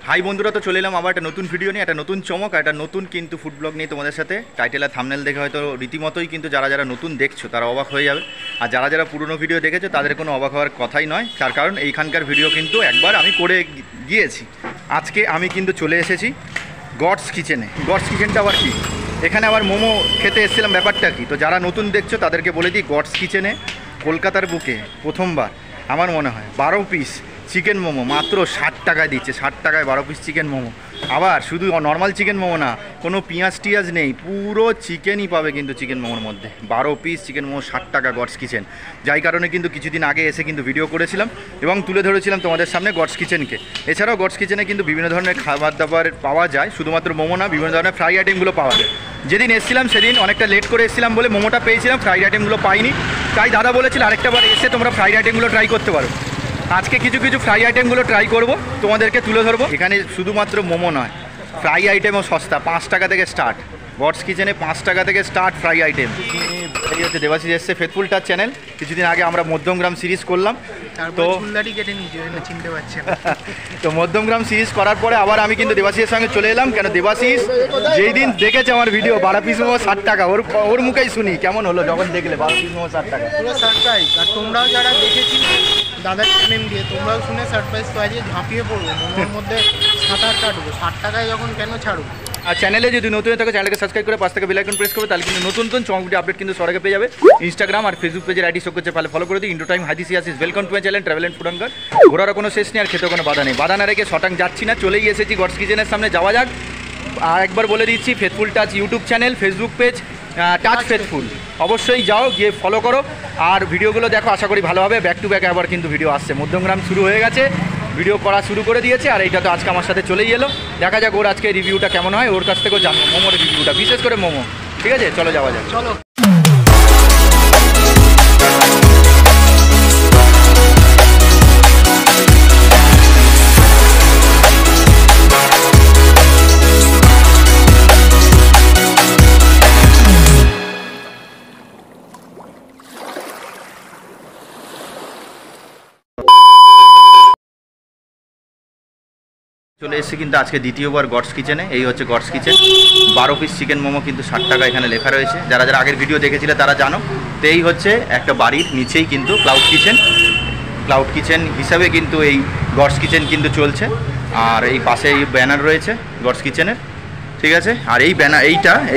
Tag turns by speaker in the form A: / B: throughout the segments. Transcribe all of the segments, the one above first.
A: High বন্ধুরা, তো চলে এলাম আবার একটা নতুন ভিডিও নিয়ে, একটা নতুন চমক, একটা নতুন কিন্তু ফুড ব্লগ নিয়ে তোমাদের সাথে। টাইটেল আর থাম্বনেল দেখে হয়তো রীতিমতোই কিন্তু যারা যারা নতুন দেখছো তারা অবাক হয়ে যাবে, আর যারা যারা পুরনো ভিডিও দেখেছো তাদের কোনো অবাক হওয়ার কথাই নয়। তার কারণ এইখানকার ভিডিও কিন্তু একবার আমি করে গিয়েছি। আজকে আমি কিন্তু চলে এসেছি গডস কিচেনে। গডস কিচেনটা আবার কি, এখানে আবার মোমো খেতে এসেছিলাম। ব্যাপারটা কি, তো যারা নতুন দেখছো তাদেরকে বলে দিই, গডস কিচেনে কলকাতার বুকে প্রথমবার আমার মনে হয় 12 পিস চিকেন মোমো মাত্র 60 টাকায় দিচ্ছে। 60 টাকায় 12 পিস চিকেন মোমো। আবার শুধু নর্মাল চিকেন মোমো না, কোনো পেঁয়াজ টিয়াজ নেই, পুরো চিকেনই পাবে কিন্তু চিকেন মোমোর মধ্যে। 12 পিস চিকেন মোমো 60 টাকা গডস কিচেন। যাই কারণে কিন্তু কিছুদিন আগে এসে কিন্তু ভিডিও করেছিলাম এবং তুলে ধরেছিলাম তোমাদের সামনে গডস কিচেনকে। এছাড়াও গডস কিচেনে কিন্তু বিভিন্ন ধরনের খাবার দাবার পাওয়া যায়, শুধুমাত্র মোমো না, বিভিন্ন ধরনের ফ্রাই আইটেমগুলো পাওয়া যায়। যেদিন এসেছিলাম সেদিন অনেকটা লেট করে এসেছিলাম বলে মোমোটা পেয়েছিলাম, ফ্রাইড আইটেমগুলো পাইনি। তাই দাদা বলেছিল আরেকটা বার এসে তোমরা ফ্রাইড আইটেমগুলো ট্রাই করতে পারো। আজকে কিছু কিছু ফ্রাই আইটেমগুলো ট্রাই করব, তোমাদেরকে তুলে ধরবো। এখানে শুধুমাত্র মোমো নয়, ফ্রাই আইটেমও সস্তা, 5 টাকা থেকে স্টার্ট। গডস কিচেনে 5 টাকা থেকে স্টার্ট ফ্রাই আইটেম। এই হচ্ছে দেবাশিস এসছে ফেথফুল টাচ চ্যানেল। কিছুদিন আগে আমরা মধ্যমগ্রাম সিরিজ করলাম, তো চিনতে পারছি তো মধ্যমগ্রাম সিরিজ করার পরে আবার আমি কিন্তু দেবাশিসের সঙ্গে চলে এলাম। কেন দেবাশিস যেই দিন দেখেছে আমার ভিডিও 12 পিস মোমো 60 টাকা, ওর মুখেই শুনি কেমন হলো যখন দেখলে 12 পিস মোমো 60 টাকা।
B: পুরো সারপ্রাইজ। আর তোমরাও যারা দেখেছিলে দাদার চ্যানেল দিয়ে, তোমরাও শুনে সারপ্রাইজ তো আজকে ঝাঁপিয়ে পড়বো মোমোর মধ্যে সাঁতার কাটবো। 60 টাকায় যখন কেন ছাড়বো।
A: আর চ্যানেলে যদি নতুন থাকে চ্যানেলকে সাবস্ক্রাইব করে পাশ থেকে বেল আইকন প্রেস করবে, তাহলে কিন্তু নতুন নতুন চমক ভিডিও আপডেট কিন্তু সরাগে পেয়ে যাবে। ইনস্টাগ্রাম আর ফেসবুক পেজের আইডি শো করছে, ফলো করে দিই। ইন্ডো টাইম হাদিসিয়াসিস welcome to my channel travel and food অঙ্কার। ঘোরার কোনো শেষ নেই আর খেতে কোনো বাধা নেই। বাধা না রেখে শটাং যাচ্ছি না, চলেই এসেছি গডস কিচেনের সামনে। যাওয়া যাক। আর একবার বলে দিচ্ছি, faithful touch YouTube channel, Facebook page touch faithful, অবশ্যই যাও, গিয়ে ফলো করো আর ভিডিওগুলো দেখো। আশা করি ভালো হবে। ব্যাক টু ব্যাক আবার কিন্তু ভিডিও আসছে। মধ্যমগ্রাম শুরু হয়ে গেছে, ভিডিও করা শুরু করে দিয়েছে, আর এইটা তো আজকে আমার সাথে চলেই এলো। দেখা যাক ওর আজকে রিভিউটা কেমন হয়, ওর কাছ থেকেও জানবো মোমোর রিভিউটা, বিশেষ করে মোমো। ঠিক আছে, চলো যাওয়া যাক।
B: চলো।
A: চলে এসেছি কিন্তু আজকে দ্বিতীয়বার গডস কিচেনে। এই হচ্ছে God's kitchen. 12 piece chicken momo কিন্তু 60 টাকা এখানে লেখা রয়েছে। যারা যারা আগের ভিডিও দেখেছিলে তারা জানো। তো এই হচ্ছে একটা বাড়ির নিচেই কিন্তু ক্লাউড কিচেন হিসাবে কিন্তু এই গডস কিচেন কিন্তু চলছে। আর এই পাশে এই ব্যানার রয়েছে গডস কিচেনের, ঠিক আছে। আর এই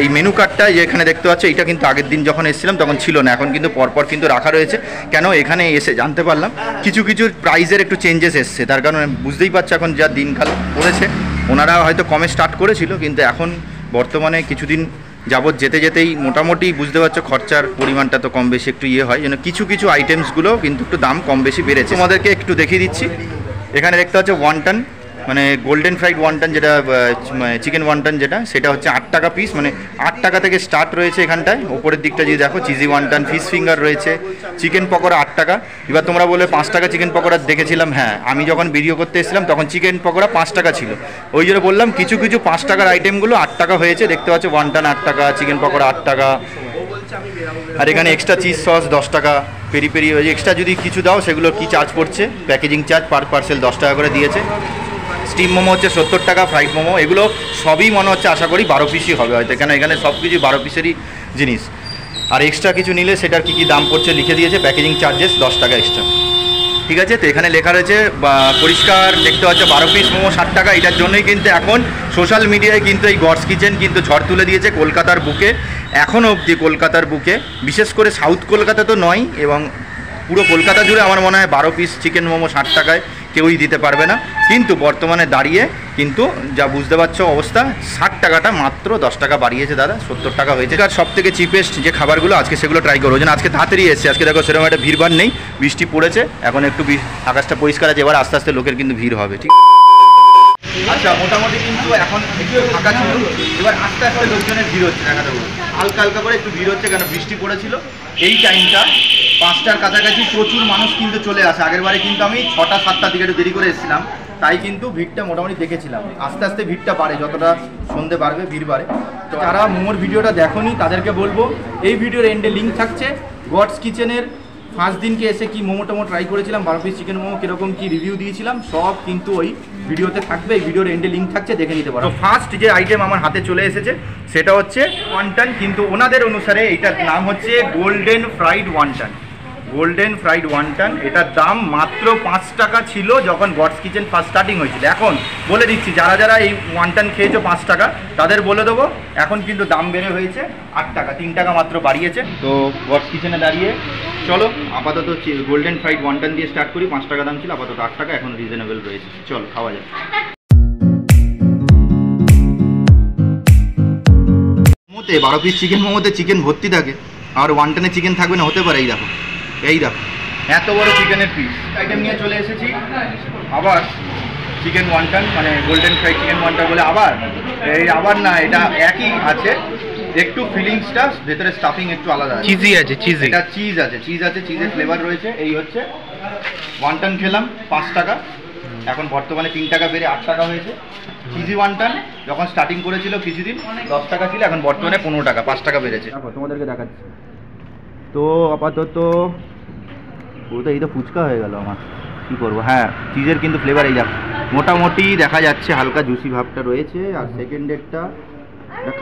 A: এই মেনু কার্ডটা যেখানে দেখতে পাচ্ছ, এইটা কিন্তু আগের দিন যখন এসেছিলাম তখন ছিল না, এখন কিন্তু পরপর কিন্তু রাখা রয়েছে। কেন, এখানে এসে জানতে পারলাম কিছু কিছু প্রাইসের একটু চেঞ্জেস এসছে। তার কারণে বুঝতেই পারছো এখন যা দিনকাল পড়েছে, ওনারা হয়তো কমে স্টার্ট করেছিল, কিন্তু এখন বর্তমানে কিছুদিন যাবৎ যেতে যেতেই মোটামুটি বুঝতে পারছো খরচার পরিমাণটা তো কম বেশি একটু হয়, যেন কিছু কিছু আইটেমসগুলো কিন্তু একটু দাম কম বেশি বেড়েছে। তোমাদেরকে একটু দেখিয়ে দিচ্ছি। এখানে দেখতে পাচ্ছ ওয়ান্টন, মানে গোল্ডেন ফ্রাইড ওয়ান্টন, যেটা চিকেন ওয়ান্টন, সেটা হচ্ছে 8 টাকা পিস, মানে 8 টাকা থেকে স্টার্ট রয়েছে এখানটায়। ওপরের দিকটা যদি দেখো, চিজি ওয়ান্টন, ফিশ ফিঙ্গার রয়েছে, চিকেন পকোড়া 8 টাকা। এবার তোমরা বলে 5 টাকা চিকেন পকোড়া দেখেছিলাম। হ্যাঁ, আমি যখন ভিডিও করতে এসেছিলাম তখন চিকেন পকোড়া 5 টাকা ছিল, ওই জন্য বললাম কিছু কিছু 5 টাকার আইটেমগুলো 8 টাকা হয়েছে। দেখতে পাচ্ছ ওয়ান্টন 8 টাকা, চিকেন পকোড়া 8 টাকা। আর এখানে এক্সট্রা চিজ সস 10 টাকা, পেরি পেরি এক্সট্রা যদি কিছু দাও সেগুলোর কি চার্জ পড়ছে, প্যাকেজিং চার্জ পার পার্সেল 10 টাকা করে দিয়েছে। স্টিম মোমো হচ্ছে 70 টাকা, ফ্রাইড মোমো, এগুলো সবই মনে হচ্ছে আশা করি 12 পিসই হবে হয়তো, কেন এখানে সব কিছু 12 পিসেরই জিনিস। আর এক্সট্রা কিছু নিলে সেটার কী দাম পড়ছে লিখে দিয়েছে, প্যাকেজিং চার্জেস 10 টাকা এক্সট্রা। ঠিক আছে, তো এখানে লেখা রয়েছে পরিষ্কার দেখতে পাচ্ছ 12 পিস মোমো 60 টাকা। এটার জন্যই কিন্তু এখন সোশ্যাল মিডিয়ায় কিন্তু এই গডস কিচেন কিন্তু ঝড় তুলে দিয়েছে কলকাতার বুকে, এখনও অবধি কলকাতার বুকে, বিশেষ করে সাউথ কলকাতা তো নয়, এবং পুরো কলকাতা জুড়ে আমার মনে হয় 12 পিস চিকেন মোমো 60 টাকায় কেউই দিতে পারবে না। কিন্তু বর্তমানে দাঁড়িয়ে কিন্তু যা বুঝতে পারছো অবস্থা, 60 টাকাটা মাত্র 10 টাকা বাড়িয়েছে দাদা, 70 টাকা হয়েছে। আর সব থেকে চিপেস্ট যে খাবারগুলো আজকে সেগুলো ট্রাই করবো। যেন আজকে তাড়াতাড়ি এসছে, আজকে দেখো সেরকম একটা ভিড়ভাড় নেই, বৃষ্টি পড়েছে, এখন একটু আকাশটা পরিষ্কার আছে। এবার আস্তে আস্তে লোকের কিন্তু ভিড় হবে। ঠিক আচ্ছা, মোটামুটি কিন্তু এখন একটু ফাঁকা ছিল, এবার আস্তে আস্তে লোকজনের ভিড় হচ্ছে। দেখা যাবো হালকা হালকা করে একটু ভিড় হচ্ছে, কেন বৃষ্টি পড়েছিল। এই টাইমটা 5টার কাছাকাছি প্রচুর মানুষ কিন্তু চলে আসে। আগের বারে কিন্তু আমি 6টা 7টার দিকে একটু দেরি করে এসেছিলাম, তাই কিন্তু ভিড়টা মোটামুটি দেখেছিলাম। আস্তে আস্তে ভিড়টা বাড়ে, যতটা সন্ধে বাড়বে ভিড় বাড়ে। তো যারা মোমোর ভিডিওটা দেখোনি তাদেরকে বলবো, এই ভিডিওর এন্ডে লিঙ্ক থাকছে গডস কিচেনের ফার্স্ট দিনকে এসে কি মোমো টোমো ট্রাই করেছিলাম, 12 পিস চিকেন মোমো কীরকম কী রিভিউ দিয়েছিলাম সব কিন্তু ওই ভিডিওতে থাকবে, এই ভিডিওর এন্ডে লিঙ্ক থাকছে, দেখে নিতে পারো। তো ফার্স্ট যে আইটেম আমার হাতে চলে এসেছে সেটা হচ্ছে ওয়ান্টান, কিন্তু ওনাদের অনুসারে এইটার নাম হচ্ছে গোল্ডেন ফ্রাইড ওয়ান্টান। গোল্ডেন ফ্রাইড ওয়ান্টান, এটার দাম মাত্র 5 টাকা ছিল যখন গডস কিচেন ফার্স্ট স্টার্টিং হয়েছিল। এখন বলে দিচ্ছি যারা যারা এই ওয়ান্টান খেয়েছো 5 টাকা তাদের বলে দেবো এখন কিন্তু দাম বেড়ে হয়েছে 8 টাকা, 3 টাকা মাত্র বাড়িয়েছে। তো গডস কিচেনে দাঁড়িয়ে চলো আপাতত গোল্ডেন ফ্রাইড ওয়ান্টান দিয়ে স্টার্ট করি। 5 টাকা দাম ছিল, আপাতত 8 টাকা, এখন রিজনেবল রয়েছে। চলো খাওয়া যাক। মোমোতে 12 পিস চিকেন মোমোতে চিকেন ভর্তি থাকে, আর ওয়ান্টানে চিকেন থাকবে না হতে পারে? এই দেখো এত বড় চিকেনের পিস আইটেম নিয়ে চলে এসেছি। আবার চিকেন ওয়ান্টান মানে গোল্ডেন ফ্রাইড চিকেন ওয়ান্টান বলে আবার না, এটা একই আছে, একটু ফিলিংসটা ভেতরে স্টাফিং একটু আলাদা আছে, চিজি আছে, এটা চিজ আছে, চিজের ফ্লেভার রয়েছে। এই হচ্ছে ওয়ান্টান খেলাম 5 টাকা, এখন বর্তমানে 3 টাকা বেড়ে 8 টাকা হয়েছে। চিজি ওয়ান্টান যখন স্টার্টিং করেছিল কিছুদিন 10 টাকা ছিল, এখন বর্তমানে 15 টাকা, 5 টাকা বেড়েছে। তোমাদেরকে দেখাচ্ছি। তো আপাতত পুরো এই তো ফুচকা হয়ে গেল আমার, কী করবো। হ্যাঁ চিজের কিন্তু ফ্লেভার এই দেখ মোটামুটি দেখা যাচ্ছে, হালকা জুসি ভাবটা রয়েছে। আর সেকেন্ডেরটা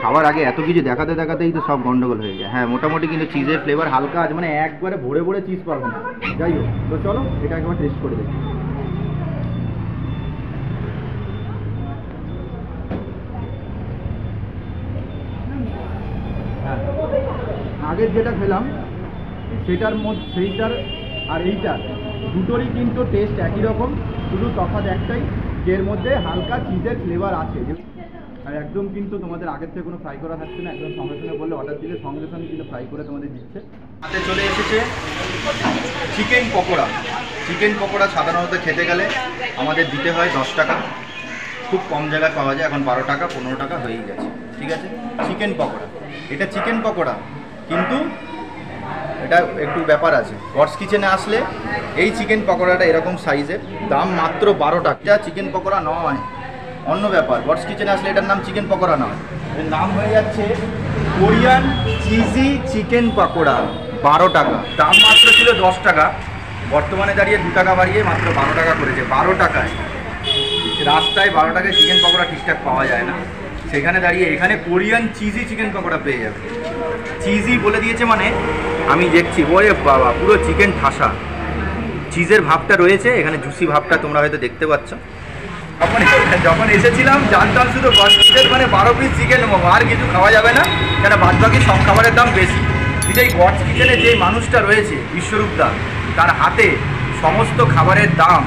A: খাওয়ার আগে এত কিছু দেখাতেই তো সব গন্ডগোল হয়ে যায়। হ্যাঁ মোটামুটি কিন্তু চিজের ফ্লেভার হালকা আছে, মানে একবারে ভরে চিজ পারবো না। যাই হোক, তো চলো এটা একবার টেস্ট করে দেখি। হ্যাঁ আগের যেটা খেলাম সেইটার আর এইটার দুটোরই কিন্তু টেস্ট একই রকম, শুধু তফাৎ একটাই, এর মধ্যে হালকা চিজের ফ্লেভার আছে। আর একদম কিন্তু তোমাদের আগের থেকে কোনো ফ্রাই করা থাকছে না, একদম সঙ্গে সঙ্গে বললে অর্ডার দিলে সঙ্গে সঙ্গে কিন্তু ফ্রাই করে তোমাদের দিচ্ছে। হাতে চলে এসেছে চিকেন পকোড়া। চিকেন পকোড়া সাধারণত খেতে গেলে আমাদের দিতে হয় 10 টাকা, খুব কম জায়গায় পাওয়া যায়, এখন 12 টাকা 15 টাকা হয়েই গেছে। ঠিক আছে, চিকেন পকোড়া, এটা চিকেন পকোড়া, কিন্তু এটা একটু ব্যাপার আছে। গডস কিচেনে আসলে এই চিকেন পকোড়াটা এরকম সাইজের, দাম মাত্র 12 টাকা। এটা চিকেন পকোড়া নয়, অন্য ব্যাপার। গডস কিচেনে আসলে এটার নাম চিকেন পকোড়া নয়, এর নাম হয়ে যাচ্ছে কোরিয়ান চিজি চিকেন পকোড়া। 12 টাকা, দাম মাত্র ছিল 10 টাকা, বর্তমানে দাঁড়িয়ে 2 টাকা বাড়িয়ে মাত্র 12 টাকা করেছে। 12 টাকায় রাস্তায় 12 টাকায় চিকেন পকোড়া ঠিকঠাক পাওয়া যায় না, সেখানে দাঁড়িয়ে এখানে কোরিয়ান চিজি চিকেন পকোড়া পেয়ে যাবে। চিজি বলে দিয়েছে মানে আমি দেখছি ওরে বাবা, পুরো চিকেন ঠাসা, চিজের ভাবটা রয়েছে এখানে, জুসি ভাবটা তোমরা হয়তো দেখতে পাচ্ছ। যখন এসেছিলাম জানতাম শুধু গডস কিচেন মানে 12 পিস চিকেন মোমো, আর কিছু খাওয়া যাবে না, কেন বাদবাকি সব খাবারের দাম বেশি। কিন্তু এই গডস কিচেনে যে মানুষটা রয়েছে বিশ্বরূপদা, তার হাতে সমস্ত খাবারের দাম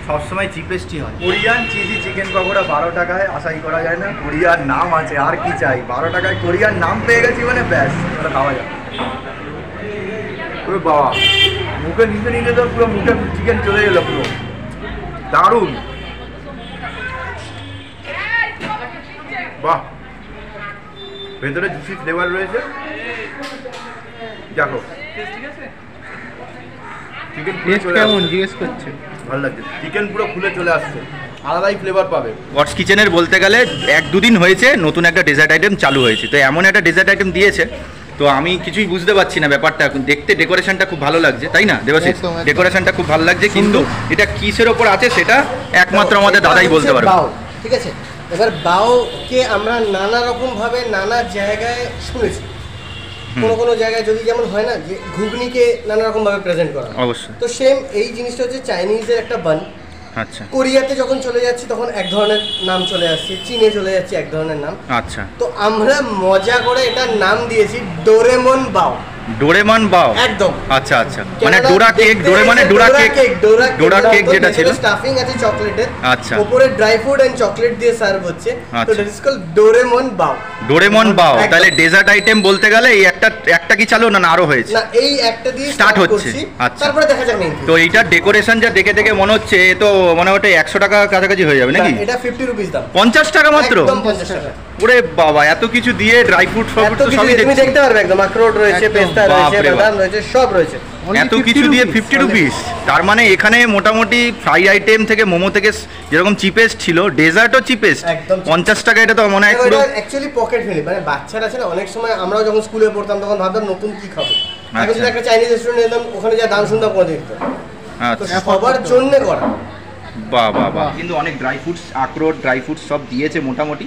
A: সবসময় চিপেস্টই হয়। কোরিয়ান চিজি চিকেন পকোড়া 12 টাকায় আশাই করা যায় না, কোরিয়ার নাম আছে, আর কি চাই। 12 টাকায় কোরিয়ার নাম পেয়ে গেছি মানে ব্যাস, ওটা খাওয়া যায়। ওরে বাবা, মুখে নিতে তো পুরো মুখে চিকেন চলে গেল, পুরো দারুণ। বাহ, ভেতরে জুসি ফ্লেভার রয়েছে। দেখো চিকেন কেমন জিজ্ঞেস করছে, ভালো লাগছে, চিকেন পুরো খুলে চলে আসছে, আলাদাই ফ্লেভার পাবে। গডস কিচেনের বলতে গেলে 1-2 দিন হয়েছে নতুন একটা ডেজার্ট আইটেম চালু হয়েছে, তো এমন একটা ডেজার্ট আইটেম দিয়েছে তো আমি কিছুই বুঝতে পারছি না ব্যাপারটা। এখন দেখতে ডেকোরেশনটা খুব ভালো লাগছে, তাই না দেবাশিস? ডেকোরেশনটা খুব ভালো লাগছে, কিন্তু এটা কিসের ওপর আছে সেটা একমাত্র আমাদের দাদাই বলতে পারবে।
C: ঠিক আছে, এবার বাওকে আমরা নানা রকম ভাবে নানা জায়গায় শুনেছি। কোনো জায়গায় যদি যেমন হয় না যে ঘুগনিকে নানা রকম ভাবে প্রেজেন্ট করা,
A: অবশ্যই।
C: তো সেম এই জিনিসটা হচ্ছে চাইনিজের একটা বান।
A: আচ্ছা,
C: কোরিয়াতে যখন চলে যাচ্ছি তখন এক ধরনের নাম চলে আসছে, চীনে চলে যাচ্ছে এক ধরনের নাম।
A: আচ্ছা,
C: তো আমরা মজা করে এটার নাম দিয়েছি ডোরেমন বাও।
A: ডোরেমন বাও,
C: একদম।
A: আচ্ছা আচ্ছা, মানে ডোরা কেক, ডোরা কেক যেটা ছিল,
C: স্টাফিং আছে চকলেটের,
A: আচ্ছা,
C: উপরে ড্রাই ফ্রুট এন্ড চকলেট দিয়ে সার্ভ হচ্ছে, তো
A: আচ্ছা,
C: it is called Doraemon bao.
A: Doraemon bao, তাহলে ডেজার্ট আইটেম বলতে গেলে এই একটা কি চালু না আরো হয়েছে?
C: না, এই একটা দিয়ে
A: স্টার্ট হচ্ছে। আচ্ছা,
C: তারপরে দেখা যাক মেইন।
A: তো এইটার ডেকোরেশন যা দেখে মনে হচ্ছে তো মনে হয় 100 টাকা কাছাকাছি হয়ে যাবে নাকি?
C: এটা 50 রুপিস দাম।
A: 50 টাকা মাত্র?
C: একদম 50 টাকা।
A: ওরে বাবা, এত কিছু দিয়ে ড্রাই ফ্রুট সবই
C: তুমি দেখতে পারবে, একদম আখরোট রয়েছে, পেস্তা রয়েছে, বাদাম রয়েছে, সব রয়েছে,
A: এত কিছু দিয়ে 50 রুপিস। তার মানে এখানে মোটামুটি ফ্রাই আইটেম থেকে মোমো থেকে যেরকম চিপেস্ট ছিল, ডেজার্টও চিপেস্ট। 50 টাকা, এটা তো মনে হয় পুরো
C: অ্যাকচুয়ালি পকেট ফ্রেন্ডলি। মানে বাচ্চারা আছে না, অনেক সময় আমরাও যখন স্কুলে পড়তাম তখন ভাবতাম নতুন কি খাবো, আগে যদি একটা চাইনিজ রেস্টুরেন্ট যেতাম ওখানে যা দাম শুনতাম করে দিত। তো
A: আচ্ছা
C: সবার জন্য করা।
A: বাহ বাহ বাহ, কিন্তু অনেক ড্রাই ফ্রুটস, আখরোট, ড্রাই ফ্রুটস সব দিয়েছে মোটামুটি।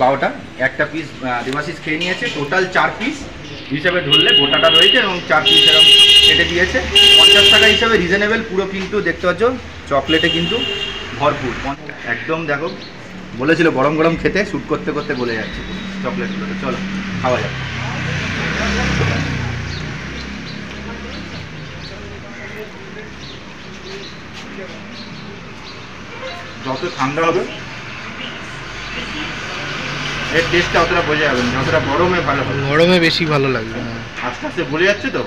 A: বারোটা একটা পিস দেবাশিস খেয়ে নিয়েছে, টোটাল 4 পিস হিসাবে ধরলে গোটাটা রয়েছে এবং 4 পিস এরকম কেটে দিয়েছে। 50 টাকা হিসাবে রিজনেবল পুরো, কিন্তু দেখতে পাচ্ছ চকলেটে কিন্তু ভরপুর একদম। দেখো বলেছিল গরম গরম খেতে, শ্যুট করতে করতে গলে যাচ্ছে চকলেটগুলো। চলো খাওয়া যাক। যত ঠান্ডা হবে এর টেস্টটা অতটা বোঝা যাবে না, যতটা গরমে ভালো হবে।
B: গরমে বেশি ভালো লাগবে।
A: আস্তে আস্তে গলে যাচ্ছে তো,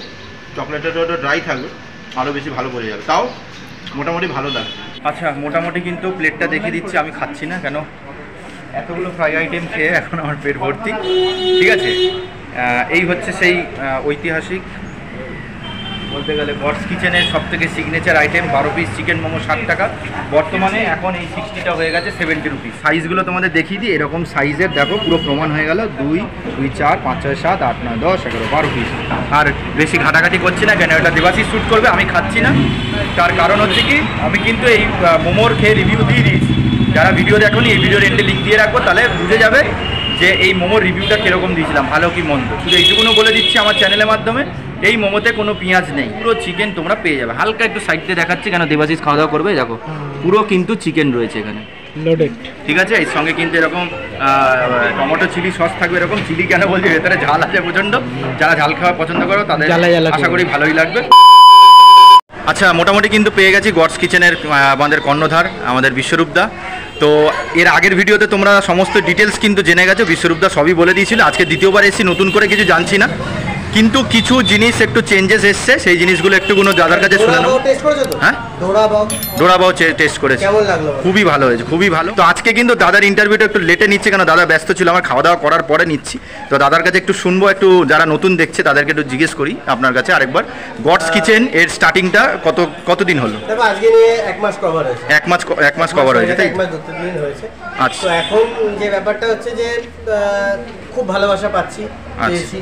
A: চকলেটটা ওটা ড্রাই থাকবে, আরও বেশি ভালো বোঝা যাবে। তাও মোটামুটি ভালো লাগে। আচ্ছা মোটামুটি কিন্তু প্লেটটা দেখিয়ে দিচ্ছি, আমি খাচ্ছি না কেন, এতগুলো ফ্রাই আইটেম খেয়ে এখন আমার পেট ভর্তি। ঠিক আছে, এই হচ্ছে সেই ঐতিহাসিক বলতে গেলে গডস কিচেনের সব থেকে signature item 12 piece chicken momo 60 টাকা। বর্তমানে এখন এই 60টা হয়ে গেছে 70 রুপিস। সাইজগুলো তোমাদের দেখিয়ে দিই, এরকম সাইজের দেখো পুরো প্রমাণ হয়ে গেল। 2, 2, 4, 5, 6, 7, 8, 9, 10, 11, 12 পিস। আর বেশি ঘাটাঘাটি করছি না কেন, এটা দেবাশিস শ্যুট করবে, আমি খাচ্ছি না। তার কারণ হচ্ছে কি, আমি কিন্তু এই মোমোর খেয়ে রিভিউ দিয়ে দিয়েছি। যারা ভিডিও দেখোনি এই ভিডিওর এন্ডে লিঙ্ক দিয়ে রাখবো, তাহলে বুঝে যাবে যে এই মোমোর রিভিউটা কীরকম দিয়েছিলাম, ভালো কি মন্দ। শুধু এইটুকুনো বলে দিচ্ছি আমার চ্যানেলের মাধ্যমে, এই মোমোতে কোনো পেঁয়াজ নেই, পুরো চিকেন তোমরা পেয়ে যাবে। হালকা একটু সাইড দিয়ে দেখাচ্ছি কেন দেবাশিস খাওয়া দাওয়া করবে, দেখো পুরো কিন্তু চিকেন রয়েছে এখানে
B: লোডেড।
A: ঠিক আছে, এর সঙ্গে কিন্তু এরকম টমেটো চিলি সস থাকবে। এরকম চিলি কেন বলছি, ভেতরে ঝাল আছে প্রচণ্ড, যারা ঝাল খাওয়া পছন্দ করো তাদের আশা করি ভালোই লাগবে। আচ্ছা মোটামুটি কিন্তু পেয়ে গেছি গডস কিচেনের আমাদের কর্ণধার, আমাদের বিশ্বরূপদা। তো এর আগের ভিডিওতে তোমরা সমস্ত ডিটেলস কিন্তু জেনে গেছো, বিশ্বরূপদা সবই বলে দিয়েছিল। আজকে দ্বিতীয়বার এসেছি, নতুন করে কিছু জানছি না, কিন্তু কিছু জিনিস একটু চেঞ্জেস এসছে, সেই জিনিসগুলো একটুকুনো দাদার কাছে শুনে নেব। হ্যাঁ, ডোরাবাও টেস্ট করেছি, খুবই ভালো হয়েছে, খুবই ভালো। তো আজকে কিন্তু দাদার ইন্টারভিউটা একটু লেটে নিচ্ছে, কেন দাদা ব্যস্ত ছিল, আমার খাওয়া দাওয়া করার পরে নিচ্ছি। তো দাদার কাছে একটু শুনবো, একটু যারা নতুন দেখছে তাদেরকে একটু জিজ্ঞেস করি আপনার কাছে আরেকবার, গডস কিচেন এর স্টার্টিংটা কতদিন হলো?
C: আজকে নিয়ে 1 মাস কভার হয়েছে।
A: 1 মাস কভার হয়েছে, তাই?
C: 1 মাস 2 দিন হয়েছে।
A: আচ্ছা,
C: তো এখন যে ব্যাপারটা হচ্ছে যে খুব ভালোবাসা পাচ্ছি, পেয়েছি।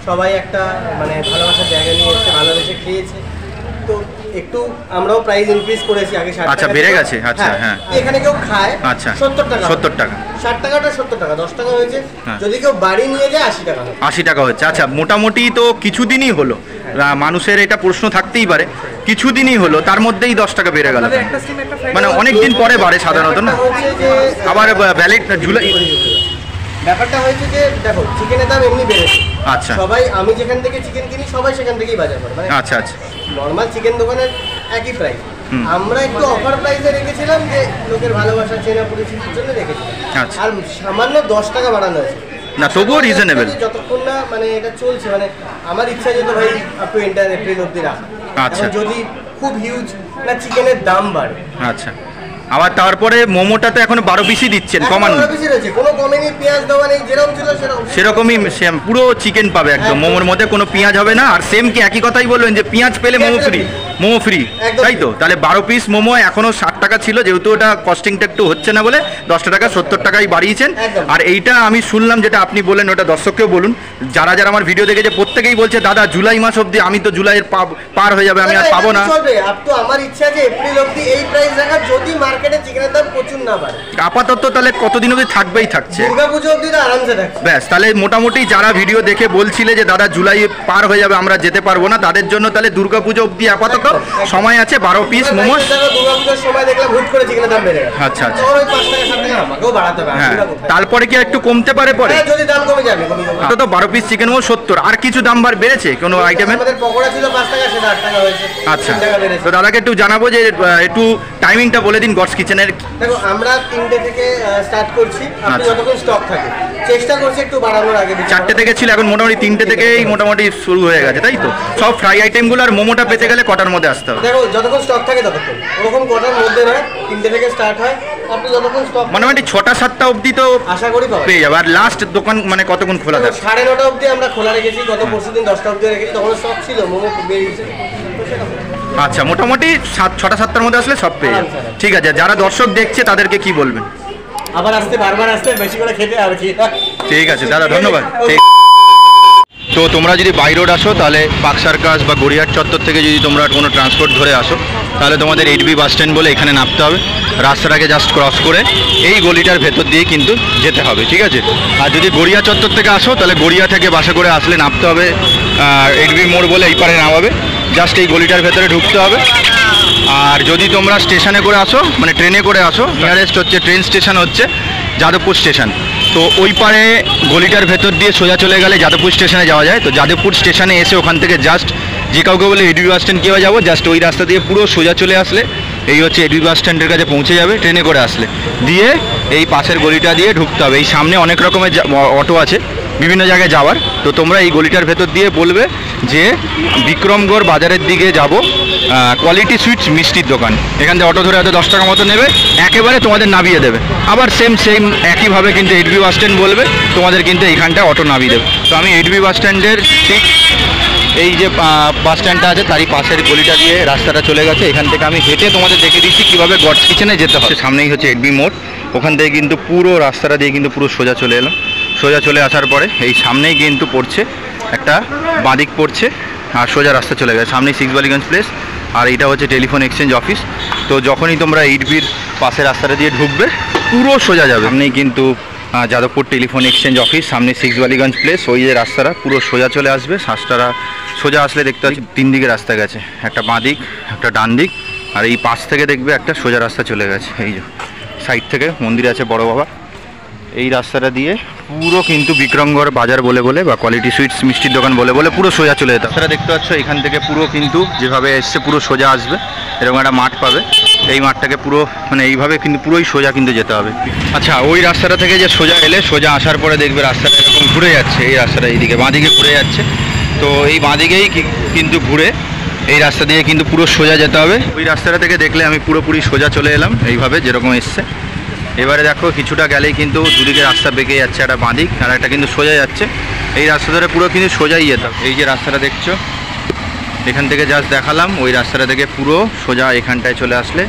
C: সবাই একটা মানে ভালোবাসার জায়গা নিয়ে এসে ভালোবেসে খেয়েছে। তো একটু আমরাও প্রাইস ইনক্রিজ করেছি, আগে 60 টাকা।
A: আচ্ছা, বেড়ে গেছে। আচ্ছা, হ্যাঁ।
C: এখানে কেউ খায়
A: আচ্ছা
C: 70 টাকা,
A: 70 টাকা,
C: 60 টাকাটা 70 টাকা, 10 টাকা হয়েছে। যদি কেউ বাড়ি নিয়ে যায় 80 টাকা,
A: 80 টাকা হচ্ছে। আচ্ছা মোটামুটি তো কিছুদিনই হলো, মানুষের এটা প্রশ্ন থাকতেই পারে, কিছুদিনই হলো তার মধ্যেই 10 টাকা বেড়ে গেল, মানে অনেক দিন পরে বাড়ে সাধারণত না? আবার ভ্যালিড জুলাই
C: ব্যাপারটা হয়েছে যে দেখো চিকেনের দাম এমনি বেড়েছে।
A: আচ্ছা,
C: সবাই, আমি যেখান থেকে চিকেন কিনি সবাই সেখান থেকেই বাজার করে, মানে
A: আচ্ছা আচ্ছা,
C: নর্মাল চিকেন দোকানের একই প্রাইস। আমরা একটু অফার প্রাইসে রেখেছিলাম, যে লোকের ভালোবাসা চেনা পরিচিতির জন্য রেখেছিলাম।
A: আচ্ছা,
C: আর সামান্য 10 টাকা বাড়ানো হয়েছে,
A: না তবুও রিজনেবল।
C: যতক্ষণ না মানে এটা চলছে, মানে আমার ইচ্ছা যেত ভাই আপ টু এন্টার এপ্রিল অব্দি রাখা।
A: আচ্ছা,
C: যদি খুব হিউজ না চিকেনের দাম বাড়ে।
A: আচ্ছা, আবার তারপরে মোমোটা তো এখন 12 পিসই দিচ্ছেন, কমান
C: কোনো কমেনি, পেঁয়াজ দেওয়া নেই, যেরকম ছিল
A: সেরকমই সেম পুরো চিকেন পাবে একদম। মোমোর মধ্যে কোনো পেঁয়াজ হবে না। আর সেম কি একই কথাই বলবেন যে পেঁয়াজ পেলে মোমো ফ্রি, মোমো ফ্রি, তাই তো? তাহলে 12 পিস মোমো এখনও 60 টাকা ছিল, যেহেতু ওটা কস্টিংটা একটু হচ্ছে না বলে 10 টাকা 70 টাকাই বাড়িয়েছেন। আর এইটা আমি শুনলাম, যেটা আপনি বললেন ওটা দর্শককেও বলুন, যারা যারা আমার ভিডিও দেখেছে প্রত্যেকেই বলছে দাদা জুলাই মাস অবধি, আমি তো জুলাইয়ের পার হয়ে যাবে, আমি আর পাবো না।
C: আমার ইচ্ছা যে এপ্রিল অবধি এই প্রাইস রাখা, যদি মার্কেটে চিকেনের দাম প্রচুর না বাড়ে।
A: আপাতত তাহলে কতদিন অবধি থাকবেই থাকছে,
C: দুর্গাপুজো অবধি তো আরামসে থাকছে।
A: ব্যাস, তাহলে মোটামুটি যারা ভিডিও দেখে বলছিলে যে দাদা জুলাই পার হয়ে যাবে আমরা যেতে পারবো না, তাদের জন্য তাহলে দুর্গাপুজো অবধি আপাতত সময় আছে। 12 পিস মোমো
C: দুর্গাপুজোর সময় দেখলাম হুট করে চিকেনের দাম বেড়ে গেছে।
A: আচ্ছা আচ্ছা,
C: 5 টাকা 7 টাকা আমাকেও বাড়াতে হবে।
A: হ্যাঁ, তারপরে কি একটু কমতে পারে পরে?
C: যদি দাম কমে যাবে।
A: তো 12 পিস চিকেন মোমো 70, আর কিছু দাম বেড়েছে কোনো আইটেমের?
C: আমাদের পকোড়া ছিল 5 টাকা, সেটা 8 টাকা হয়েছে।
A: আচ্ছা, তো দাদাকে একটু জানাবো যে একটু টাইমিংটা বলে দিন গডস কিচেনের।
C: দেখো আমরা 3টে থেকে স্টার্ট করছি, আপনি যতক্ষণ স্টক থাকে চেষ্টা করছি একটু বাড়ানোর আগে।
A: 4টে থেকে ছিল, এখন মোটামুটি 3টে থেকেই মোটামুটি শুরু হয়ে গেছে, তাই তো? সব ফ্রাই আইটেমগুলো। আর মোমোটা পেতে গেলে কটার মধ্যে আসতে হবে?
C: দেখো যতক্ষণ স্টক থাকে ততক্ষণ, ওরকম কটার মধ্যে নয়, 3টে থেকে স্টার্ট হয়, আপনি যতক্ষণ স্টক
A: মোটামুটি 6টা-7টা অবধি তো
C: আশা করি
A: পেয়ে যাবে। আর লাস্ট দোকান মানে কতক্ষণ খোলা থাকে?
C: 9:30 অবধি আমরা খোলা রেখেছি, গত পরশুদিন 10টা অবধি রেখেছি, তখন স্টক ছিল, মোমো বেরিয়েছে।
A: আচ্ছা, মোটামুটি 6টা-7টার মধ্যে আসলে সব পেয়ে যাবে। ঠিক আছে, যারা দর্শক দেখছে তাদেরকে কি বলবেন?
C: আবার আসতে, বারবার আসতে, বেশি করে খেতে আর কি।
A: ঠিক আছে দাদা, ধন্যবাদ। তো তোমরা যদি বাই রোড আসো তাহলে পার্ক সার্কাস বা গড়িয়াহাট চত্বর থেকে যদি তোমরা কোনো ট্রান্সপোর্ট ধরে আসো তাহলে তোমাদের 8B বাস স্ট্যান্ড বলে এখানে নামতে হবে। রাস্তাটাকে জাস্ট ক্রস করে এই গলিটার ভেতর দিয়ে কিন্তু যেতে হবে, ঠিক আছে? আর যদি গড়িয়া চত্বর থেকে আসো তাহলে গড়িয়া থেকে বাসে করে আসলে নামতে হবে 8B মোড় বলে এই পারে নামাবে, জাস্ট এই গলিটার ভেতরে ঢুকতে হবে। আর যদি তোমরা স্টেশনে করে আসো মানে ট্রেনে করে আসো, নিয়ারেস্ট হচ্ছে ট্রেন স্টেশন হচ্ছে যাদবপুর স্টেশন। তো ওই পারে গলিটার ভেতর দিয়ে সোজা চলে গেলে যাদবপুর স্টেশনে যাওয়া যায়। তো যাদবপুর স্টেশনে এসে ওখান থেকে জাস্ট যে কাউকে বলে 8B বাস স্ট্যান্ড কীভাবে যাবো, জাস্ট ওই রাস্তা দিয়ে পুরো সোজা চলে আসলে এই হচ্ছে 8B বাস স্ট্যান্ডের কাছে পৌঁছে যাবে ট্রেনে করে আসলে। দিয়ে এই পাশের গলিটা দিয়ে ঢুকতে হবে। এই সামনে অনেক রকমের অটো আছে বিভিন্ন জায়গায় যাওয়ার। তো তোমরা এই গলিটার ভেতর দিয়ে বলবে যে বিক্রমগড় বাজারের দিকে যাব, কোয়ালিটি সুইটস মিষ্টির দোকান। এখান থেকে অটো ধরে হয়তো 10 টাকা মতো নেবে, একেবারে তোমাদের নামিয়ে দেবে। আবার সেম একইভাবে কিন্তু 8B বাস স্ট্যান্ড বলবে, তোমাদের কিন্তু এইখানটায় অটো নামিয়ে দেবে। তো আমি 8B বাস স্ট্যান্ডের ঠিক এই যে বাস স্ট্যান্ডটা আছে তারই পাশের গলিটা দিয়ে রাস্তাটা চলে গেছে। এখান থেকে আমি হেঁটে তোমাদের দেখে দিচ্ছি কীভাবে গডস কিচেনে যেতে হবে। সামনেই হচ্ছে 8B মোড়, ওখান থেকে কিন্তু পুরো রাস্তাটা দিয়ে কিন্তু পুরো সোজা চলে এলাম। সোজা চলে আসার পরে এই সামনেই কিন্তু পড়ছে একটা বাঁদিক পড়ছে আর সোজা রাস্তা চলে গেছে। সামনেই 6 বালিগঞ্জ প্লেস আর এইটা হচ্ছে টেলিফোন এক্সচেঞ্জ অফিস। তো যখনই তোমরা 8Bর পাশে রাস্তাটা দিয়ে ঢুকবে পুরো সোজা যাবে। সামনেই কিন্তু যাদবপুর টেলিফোন এক্সচেঞ্জ অফিস, সামনে 6 বালিগঞ্জ প্লেস, ওই যে রাস্তাটা পুরো সোজা চলে আসবে। রাস্তাটা সোজা আসলে দেখতে পাচ্ছি 3 দিকে রাস্তা গেছে, একটা বাঁ দিক একটা ডান দিক, আর এই পাশ থেকে দেখবে একটা সোজা রাস্তা চলে গেছে। এই যে সাইড থেকে মন্দির আছে বড় বাবা, এই রাস্তাটা দিয়ে পুরো কিন্তু বিক্রমগড় বাজার বলে বলে বা কোয়ালিটি সুইটস মিষ্টির দোকান বলে বলে পুরো সোজা চলে যেত। রাস্তাটা দেখতে পাচ্ছ এখান থেকে পুরো কিন্তু যেভাবে এসছে পুরো সোজা আসবে, এরকম একটা মাঠ পাবে। এই মাঠটাকে পুরো মানে এইভাবে কিন্তু পুরোই সোজা কিন্তু যেতে হবে। আচ্ছা, ওই রাস্তাটা থেকে যে সোজা এলে সোজা আসার পরে দেখবে রাস্তাটা এরকম ঘুরে যাচ্ছে, এই রাস্তাটা এইদিকে বাঁদিকে ঘুরে যাচ্ছে। তো এই বাঁদিকেই কিন্তু ঘুরে এই রাস্তা দিয়ে কিন্তু পুরো সোজা যেতে হবে। ওই রাস্তাটা থেকে দেখলে আমি পুরোপুরি সোজা চলে এলাম এইভাবে যেরকম এসছে। এবারে দেখো কিছুটা গেলেই কিন্তু দুদিকে রাস্তা বেঁকে যাচ্ছে, একটা বাঁদিক আর একটা কিন্তু সোজা যাচ্ছে। এই রাস্তা ধরে পুরো কিন্তু সোজাই যেতাম। এই যে রাস্তাটা দেখছো এখান থেকে জাস্ট দেখালাম, ওই রাস্তাটা থেকে পুরো সোজা এখানটায় চলে আসলে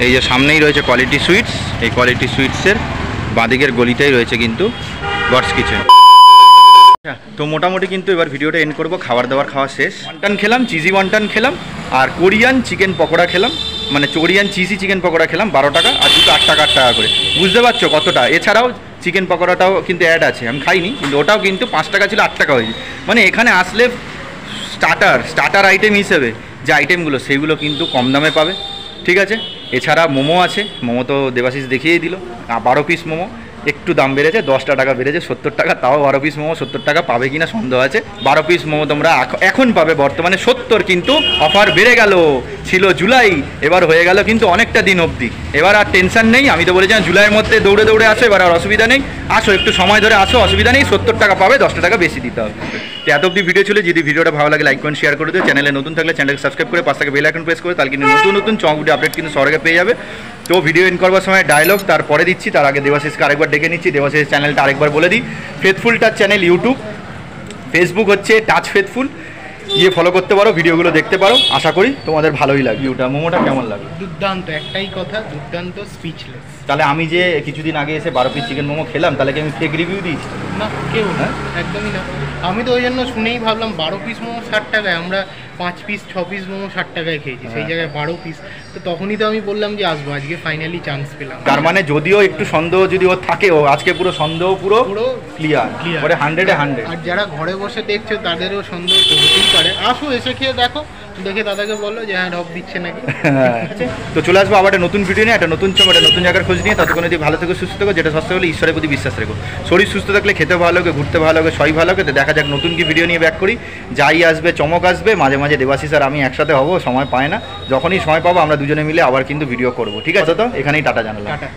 A: এই যে সামনেই রয়েছে কোয়ালিটি সুইটস। এই কোয়ালিটি সুইটসের বাঁদিকের গলিটাই রয়েছে কিন্তু গডস কিচেন। তো মোটামুটি কিন্তু এবার ভিডিওটা এন্ড করবো। খাবার দাবার খাওয়া শেষ, ওয়ান্টান খেলাম, চিজি ওয়ান্টান খেলাম আর কোরিয়ান চিকেন পকোড়া খেলাম, মানে কোরিয়ান চিজি চিকেন পকোড়া খেলাম 12 টাকা আর দুটো 8 টাকা 8 টাকা করে। বুঝতে পারছো কতটা? এছাড়াও চিকেন পকোড়াটাও কিন্তু অ্যাড আছে, আমি খাইনি কিন্তু ওটাও কিন্তু 5 টাকা ছিল 8 টাকা হয়েছে। মানে এখানে আসলে স্টার্টার আইটেম হিসেবে যে আইটেমগুলো সেইগুলো কিন্তু কম দামে পাবে, ঠিক আছে? এছাড়া মোমো আছে, মোমো তো দেবাশিস দেখিয়েই দিল, 12 পিস মোমো। একটু দাম বেড়েছে, 10টা টাকা বেড়েছে, 70 টাকা। তাও 12 পিস মোমো 70 টাকা পাবে কিনা সন্দেহ আছে। 12 পিস মোমো তোমরা এখন পাবে বর্তমানে 70, কিন্তু অফার বেড়ে গেল। ছিল জুলাই, এবার হয়ে গেল কিন্তু অনেকটা দিন অবধি। এবার আর টেনশন নেই, আমি তো বলেছিলাম জুলাইয়ের মধ্যে দৌড়ে দৌড়ে আসো, এবার আর অসুবিধা নেই। আসো একটু সময় ধরে আসো, অসুবিধা নেই। 70 টাকা পাবে, 10টা টাকা বেশি দিতে হবে। তো এত অবধি ভিডিও ছিল, যদি ভিডিওটা ভালো লাগে লাইক কমেন্ট শেয়ার করে দিও। চ্যানেলে নতুন থাকলে চ্যানেলকে সাবস্ক্রাইব করে পাশ থেকে বেল আইকন প্রেস করে তাহলে কিন্তু নতুন নতুন ভিডিও আপডেট কিন্তু সবার আগে পেয়ে যাবে। তো ভিডিও এন্ড করবার সময় ডায়লগ তারপরে দিচ্ছি, তার আগে দেবাশিসকে আরেকবার ডেকে নিচ্ছি। দেবাশিস চ্যানেলটা আরেকবার বলে দিই, faithful touch channel YouTube, Facebook হচ্ছে টাচ ফেথফুল, গিয়ে ফলো করতে পারো, ভিডিওগুলো দেখতে পারো। আশা করি তোমাদের ভালোই লাগবে। ওটা মোমোটা কেমন লাগবে?
B: দুর্দান্ত, একটাই কথা, দুর্দান্ত, স্পিচলেস।
A: তাহলে আমি যে কিছুদিন আগে এসে 12 পিস চিকেন মোমো খেলাম, তাহলে কি আমি ফেক রিভিউ দিয়েছি?
B: না, কেউ না, একদমই না। আমি তো ওই জন্য শুনেই ভাবলাম 12 পিস মোমো 60 টাকায়, আমরা 5 পিস 6 পিস মোমো 60 টাকায় খেয়েছি, সেই জায়গায় 12 পিস। তো তখনই তো আমি বললাম যে আসবো, আজকে ফাইনালি চান্স পেলাম।
A: তার মানে যদিও একটু সন্দেহ যদি ও থাকেও, আজকে পুরো সন্দেহ পুরো ক্লিয়ার, মানে 100-এ 100।
B: আর যারা ঘরে বসে দেখছো তাদেরও সন্দেহ তো হতেই পারে। আসো, এসে খেয়ে দেখো, দেখে দাদাকে বলো যে হ্যাঁ ডব দিচ্ছে নাকি।
A: তো চলে আসবো আবার একটা নতুন ভিডিও নিয়ে, একটা নতুন একটা নতুন জায়গার খোঁজ নিয়ে। ততক্ষণ যদি ভালো থেকো, সুস্থ থেকো, যেটা সস্তা হলে ঈশ্বরের প্রতি বিশ্বাস রেখো। শরীর সুস্থ থাকলে খেতে ভালো লাগে, ঘুরতে ভালো লাগে, সবই ভালো লাগে। তো দেখা যাক নতুন কি ভিডিও নিয়ে ব্যাক করি। যাই আসবে চমক আসবে, মাঝে মাঝে দেবাশিস আর আমি একসাথে হবো, সময় পায় না। যখনই সময় পাবো আমরা দুজনে মিলে আবার কিন্তু ভিডিও করবো, ঠিক আছে? তো এখানেই টাটা জানালাম।
B: টাটা।